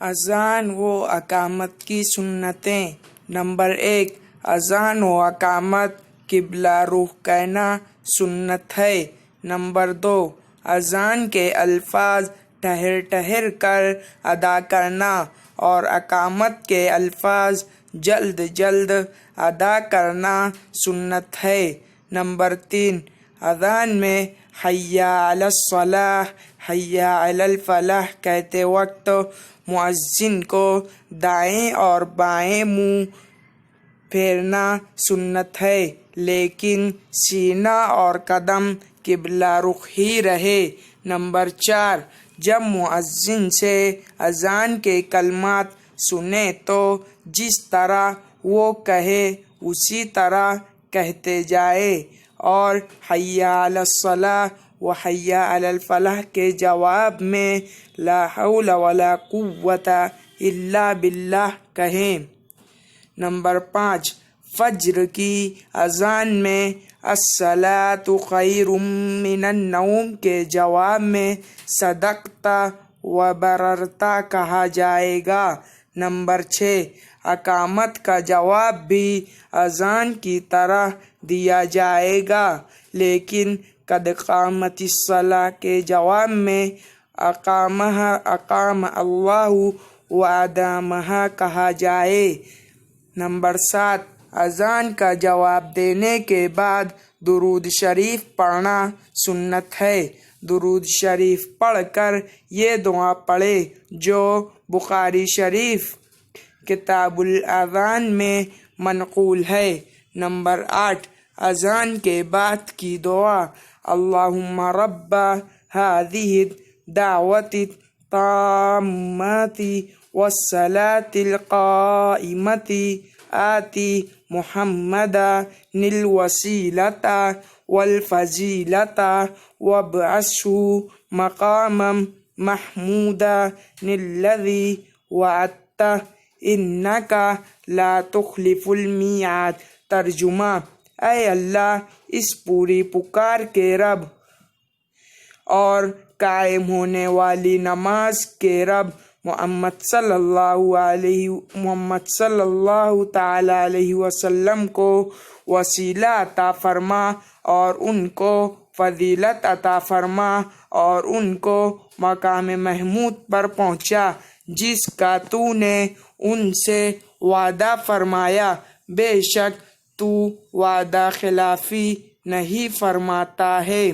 اذان و اقامت کی سنتیں۔ نمبر 1، اذان و اقامت قبلہ رخ کرنا سنت ہے۔ نمبر 2، اذان کے الفاظ ٹھہر ٹھہر کر ادا کرنا اور اقامت کے الفاظ جلد جلد ادا کرنا سنت ہے۔ نمبر 3، اذان میں حی علی الصلاۃ، حی علی الفلاح کہتے وقت مؤذن کو دائیں اور بائیں منہ پھیرنا سنت ہے، لیکن سینہ اور قدم قبلہ رخ ہی رہے۔ نمبر 4، جب مؤذن سے اذان کے کلمات سنیں تو جس طرح وہ کہے اسی طرح کہتے جائے اور حی علی الصلاۃ و حی علی الفلاح کے جواب میں لا حول ولا قوۃ الا باللہ کہیں۔ نمبر 5، فجر کی اذان میں الصلاۃ خیر من النوم کے جواب میں صدقت و بررت کہا جائے گا۔ نمبر 6، اقامت کا جواب بھی اذان کی طرح دیا جائے گا، لیکن قد قامت الصلاۃ کے جواب میں اقام اللہ و ادامہ کہا جائے۔ نمبر 7، اذان کا جواب دینے کے بعد درود شریف پڑھنا سنت ہے۔ درود شریف پڑھ کر یہ دعا پڑھے جو بخاری شریف کتاب الاذان میں منقول ہے۔ نمبر 8، اذان کے بعد کی دعا اللہم رب ہذہ الدعوۃ التامۃ والصلاۃ القائمۃ آتی محمدا الوسیلۃ والفضیلۃ وابعثہ مقاما محمودا الذی وعدتہ انک لا تخلف المیعاد۔ ترجمہ: اے اللہ، اس پوری پکار کے رب اور قائم ہونے والی نماز کے رب محمد صلی اللہ تعالی علیہ وسلم کو وسیلہ عطا فرما اور ان کو فضیلت عطا فرما اور ان کو مقام محمود پر پہنچا جس کا تو نے ان سے وعدہ فرمایا۔ بے شک تو وعدہ خلافی نہیں فرماتا ہے۔